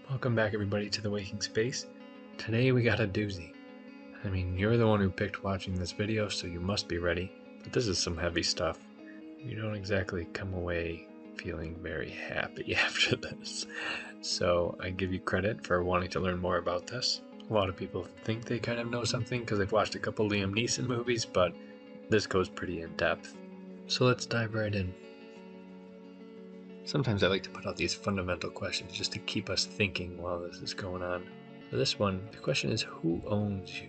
Welcome back everybody to the Waking Space. Today we got a doozy. I mean, you're the one who picked watching this video, so you must be ready, but this is some heavy stuff. You don't exactly come away feeling very happy after this. So I give you credit for wanting to learn more about this. A lot of people think they kind of know something because they've watched a couple Liam Neeson movies, but this goes pretty in depth. So let's dive right in. Sometimes I like to put out these fundamental questions just to keep us thinking while this is going on. For this one, the question is, who owns you?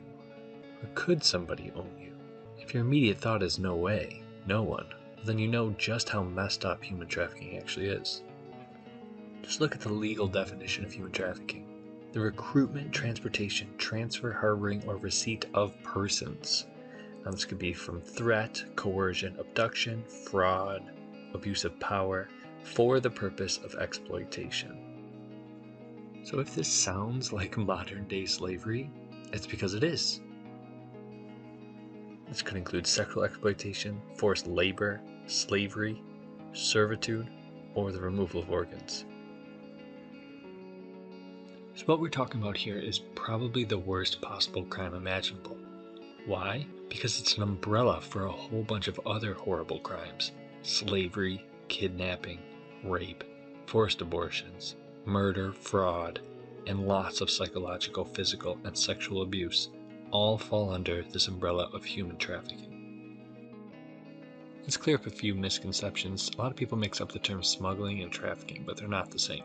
Or could somebody own you? If your immediate thought is no way, no one, then you know just how messed up human trafficking actually is. Just look at the legal definition of human trafficking. The recruitment, transportation, transfer, harboring, or receipt of persons. Now this could be from threat, coercion, abduction, fraud, abuse of power, for the purpose of exploitation. So if this sounds like modern day slavery, it's because it is. This could include sexual exploitation, forced labor, slavery, servitude, or the removal of organs. So what we're talking about here is probably the worst possible crime imaginable. Why? Because it's an umbrella for a whole bunch of other horrible crimes. Slavery, kidnapping, rape, forced abortions, murder, fraud, and lots of psychological, physical, and sexual abuse all fall under this umbrella of human trafficking. Let's clear up a few misconceptions. A lot of people mix up the terms smuggling and trafficking, but they're not the same.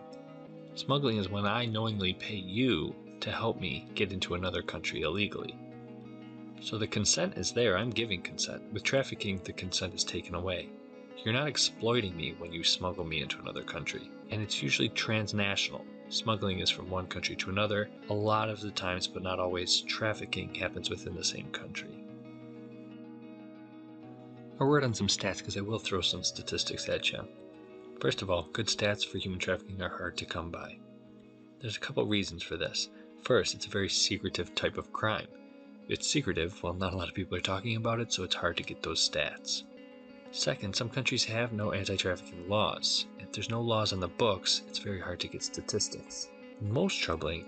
Smuggling is when I knowingly pay you to help me get into another country illegally. So the consent is there, I'm giving consent. With trafficking, the consent is taken away. You're not exploiting me when you smuggle me into another country, and it's usually transnational. Smuggling is from one country to another. A lot of the times, but not always, trafficking happens within the same country. A word on some stats, because I will throw some statistics at you. First of all, good stats for human trafficking are hard to come by. There's a couple reasons for this. First, it's a very secretive type of crime. It's secretive, well, not a lot of people are talking about it, so it's hard to get those stats. Second, some countries have no anti-trafficking laws. If there's no laws on the books, it's very hard to get statistics. Most troubling,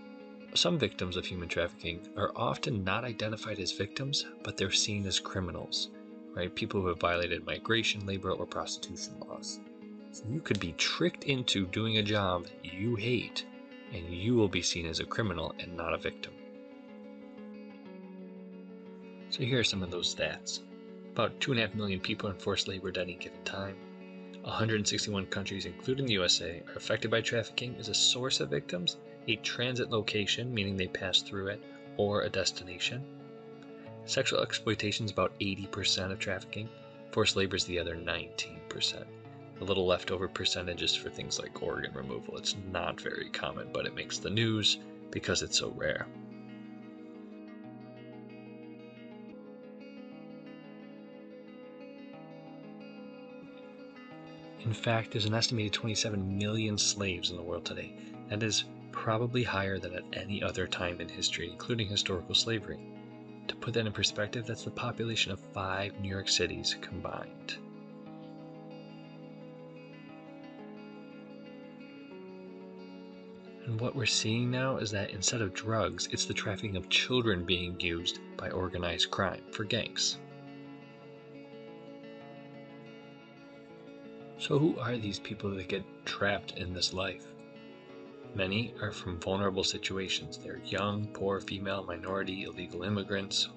some victims of human trafficking are often not identified as victims, but they're seen as criminals, right? People who have violated migration, labor, or prostitution laws. So you could be tricked into doing a job you hate, and you will be seen as a criminal and not a victim. So here are some of those stats. About 2.5 million people in forced labor at any given time. 161 countries, including the USA, are affected by trafficking as a source of victims, a transit location, meaning they pass through it, or a destination. Sexual exploitation is about 80% of trafficking. Forced labor is the other 19%. A little leftover percentage is for things like organ removal. It's not very common, but it makes the news because it's so rare. In fact, there's an estimated 27 million slaves in the world today. That is probably higher than at any other time in history, including historical slavery. To put that in perspective, that's the population of 5 New York cities combined. And what we're seeing now is that instead of drugs, it's the trafficking of children being used by organized crime for gangs. So who are these people that get trapped in this life? Many are from vulnerable situations. They're young, poor, female, minority, illegal immigrants.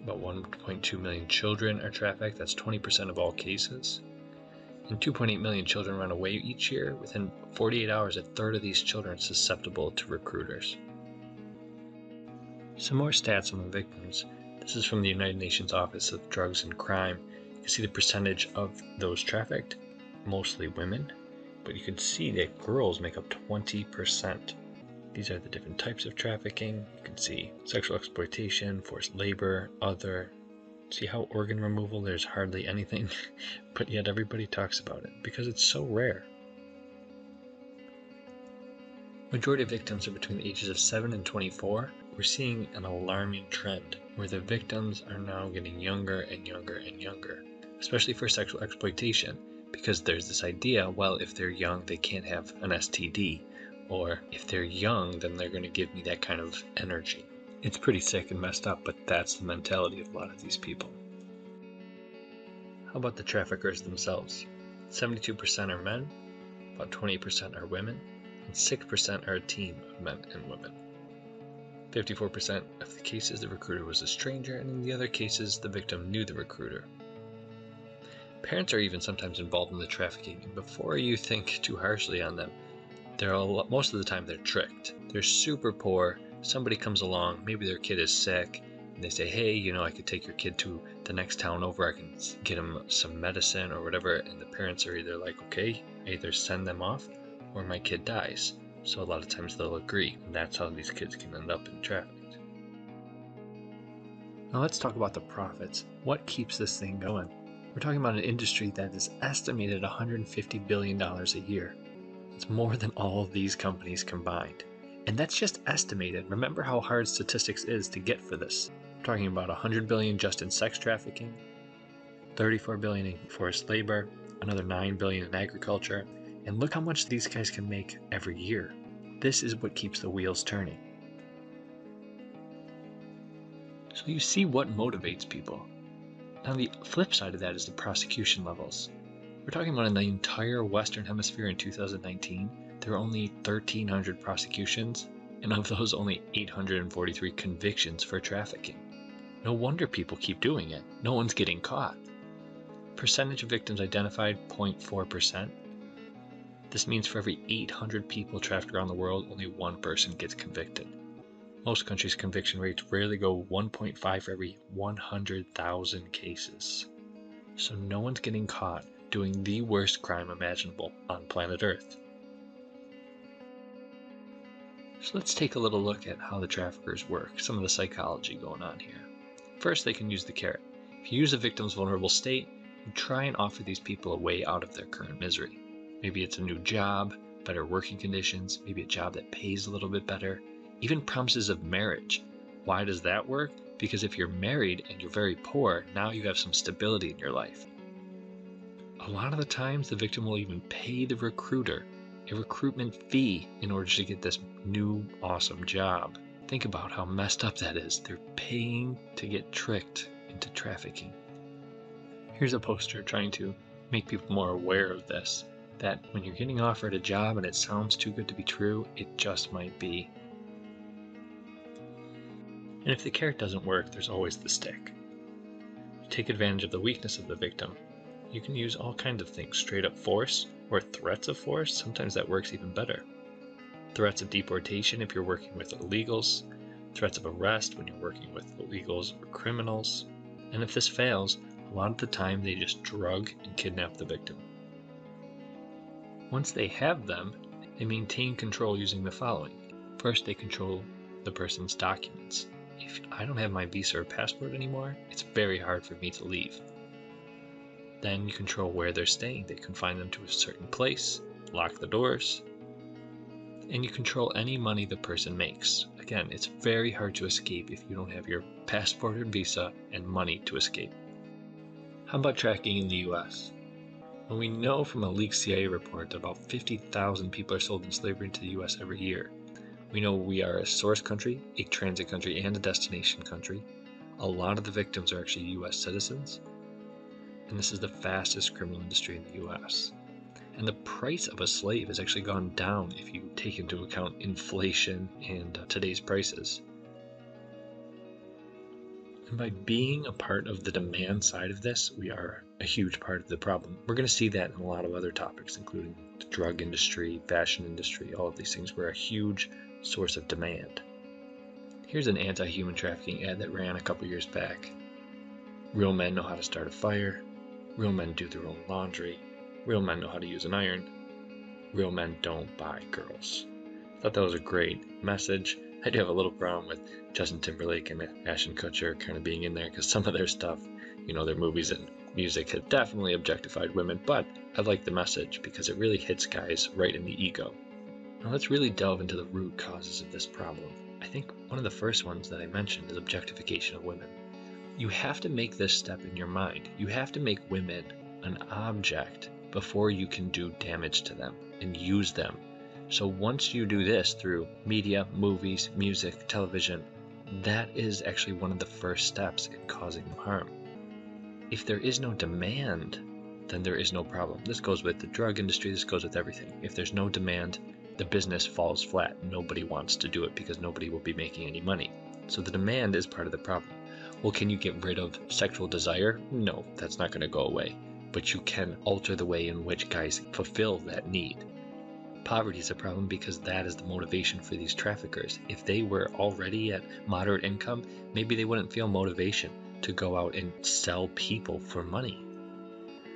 About 1.2 million children are trafficked. That's 20% of all cases. And 2.8 million children run away each year. Within 48 hours, a third of these children are susceptible to recruiters. Some more stats on the victims. This is from the United Nations Office of Drugs and Crime. You can see the percentage of those trafficked, mostly women, but you can see that girls make up 20%. These are the different types of trafficking. You can see sexual exploitation, forced labor, other. See how organ removal, there's hardly anything, but yet everybody talks about it because it's so rare. Majority of victims are between the ages of 7 and 24. We're seeing an alarming trend where the victims are now getting younger and younger and younger, especially for sexual exploitation, because there's this idea, well, if they're young, they can't have an STD, Or if they're young, then they're going to give me that kind of energy. It's pretty sick and messed up, but that's the mentality of a lot of these people. How about the traffickers themselves? 72% are men, about 20% are women, and 6% are a team of men and women. 54% of the cases the recruiter was a stranger, and in the other cases the victim knew the recruiter. Parents are even sometimes involved in the trafficking, and before you think too harshly on them, most of the time they're tricked. They're super poor, somebody comes along, maybe their kid is sick, and they say, hey, I could take your kid to the next town over, I can get him some medicine or whatever, and the parents are either like, okay, I either send them off or my kid dies. So a lot of times they'll agree, and that's how these kids can end up in trafficked. Now let's talk about the profits. What keeps this thing going? We're talking about an industry that is estimated at $150 billion a year. It's more than all of these companies combined. And that's just estimated. Remember how hard statistics is to get for this. We're talking about $100 billion just in sex trafficking, $34 billion in forced labor, another $9 billion in agriculture, and look how much these guys can make every year. This is what keeps the wheels turning. So you see what motivates people. Now the flip side of that is the prosecution levels. We're talking about in the entire Western Hemisphere in 2019, there were only 1,300 prosecutions, and of those only 843 convictions for trafficking. No wonder people keep doing it. No one's getting caught. Percentage of victims identified, 0.4%. This means for every 800 people trafficked around the world, only one person gets convicted. Most countries' conviction rates rarely go 1.5 for every 100,000 cases. So no one's getting caught doing the worst crime imaginable on planet Earth. So let's take a little look at how the traffickers work, some of the psychology going on here. First, they can use the carrot. If you use a victim's vulnerable state, you try and offer these people a way out of their current misery. Maybe it's a new job, better working conditions, maybe a job that pays a little bit better, even promises of marriage. Why does that work? Because if you're married and you're very poor, now you have some stability in your life. A lot of the times, the victim will even pay the recruiter a recruitment fee in order to get this new awesome job. Think about how messed up that is. They're paying to get tricked into trafficking. Here's a poster trying to make people more aware of this, that when you're getting offered a job and it sounds too good to be true, it just might be. And if the carrot doesn't work, there's always the stick. To take advantage of the weakness of the victim, you can use all kinds of things, straight up force or threats of force. Sometimes that works even better. Threats of deportation if you're working with illegals, threats of arrest when you're working with illegals or criminals. And if this fails, a lot of the time they just drug and kidnap the victim. Once they have them, they maintain control using the following. First, they control the person's documents. If I don't have my visa or passport anymore, it's very hard for me to leave. Then you control where they're staying. They confine them to a certain place, lock the doors, and you control any money the person makes. Again, it's very hard to escape if you don't have your passport or visa and money to escape. How about trafficking in the US? Well, we know from a leaked CIA report that about 50,000 people are sold in slavery into the US every year. We know we are a source country, a transit country, and a destination country. A lot of the victims are actually US citizens. And this is the fastest criminal industry in the US. And the price of a slave has actually gone down if you take into account inflation and today's prices. And by being a part of the demand side of this, we are a huge part of the problem. We're going to see that in a lot of other topics, including the drug industry, fashion industry, all of these things. We're a huge source of demand. Here's an anti-human trafficking ad that ran a couple years back. Real men know how to start a fire. Real men do their own laundry. Real men know how to use an iron. Real men don't buy girls. I thought that was a great message. I do have a little problem with Justin Timberlake and Ashton Kutcher kind of being in there because some of their stuff, their movies and music have definitely objectified women, but I like the message because it really hits guys right in the ego. Now let's really delve into the root causes of this problem. I think one of the first ones that I mentioned is objectification of women. You have to make this step in your mind. You have to make women an object before you can do damage to them and use them So once you do this through media, movies, music, television, that is actually one of the first steps in causing harm. If there is no demand, then there is no problem. This goes with the drug industry, this goes with everything. If there's no demand, the business falls flat. Nobody wants to do it because nobody will be making any money. So the demand is part of the problem. Well, can you get rid of sexual desire? No, that's not going to go away. But you can alter the way in which guys fulfill that need. Poverty is a problem because that is the motivation for these traffickers. If they were already at moderate income, maybe they wouldn't feel motivation to go out and sell people for money.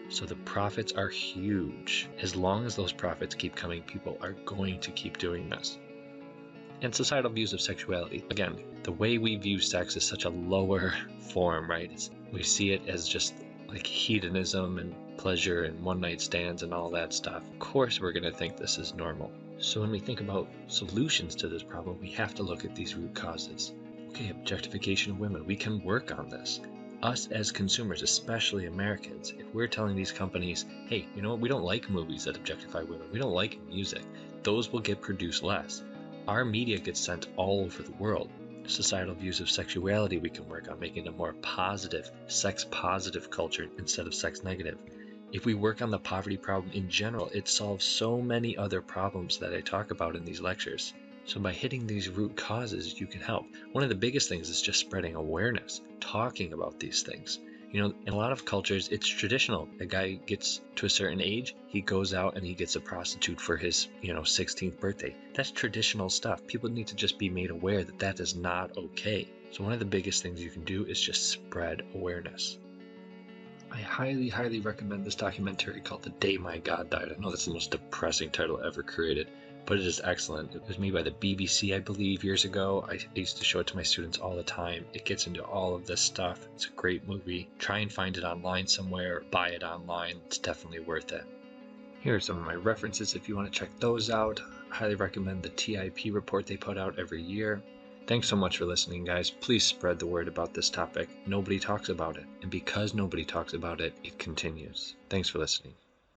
So the profits are huge. As long as those profits keep coming, people are going to keep doing this. And societal views of sexuality. Again, the way we view sex is such a lower form, right? We see it as just like hedonism and pleasure and one-night stands and all that stuff. Of course we're going to think this is normal. So when we think about solutions to this problem, we have to look at these root causes. Okay, objectification of women. We can work on this. Us as consumers, especially Americans, if we're telling these companies, hey, you know what, we don't like movies that objectify women, we don't like music, those will get produced less. Our media gets sent all over the world. Societal views of sexuality we can work on, making a more positive, sex positive culture instead of sex negative. If we work on the poverty problem in general, it solves so many other problems that I talk about in these lectures. So by hitting these root causes, you can help. One of the biggest things is just spreading awareness, talking about these things. You know, in a lot of cultures, it's traditional. A guy gets to a certain age, he goes out and he gets a prostitute for his, 16th birthday. That's traditional stuff. People need to just be made aware that that is not okay. So one of the biggest things you can do is just spread awareness. I highly, highly recommend this documentary called The Day My God Died. I know that's the most depressing title ever created, but it is excellent. It was made by the BBC, I believe, years ago. I used to show it to my students all the time. It gets into all of this stuff. It's a great movie. Try and find it online somewhere, or buy it online. It's definitely worth it. Here are some of my references if you want to check those out. I highly recommend the TIP report they put out every year. Thanks so much for listening, guys. Please spread the word about this topic. Nobody talks about it. And because nobody talks about it, it continues. Thanks for listening.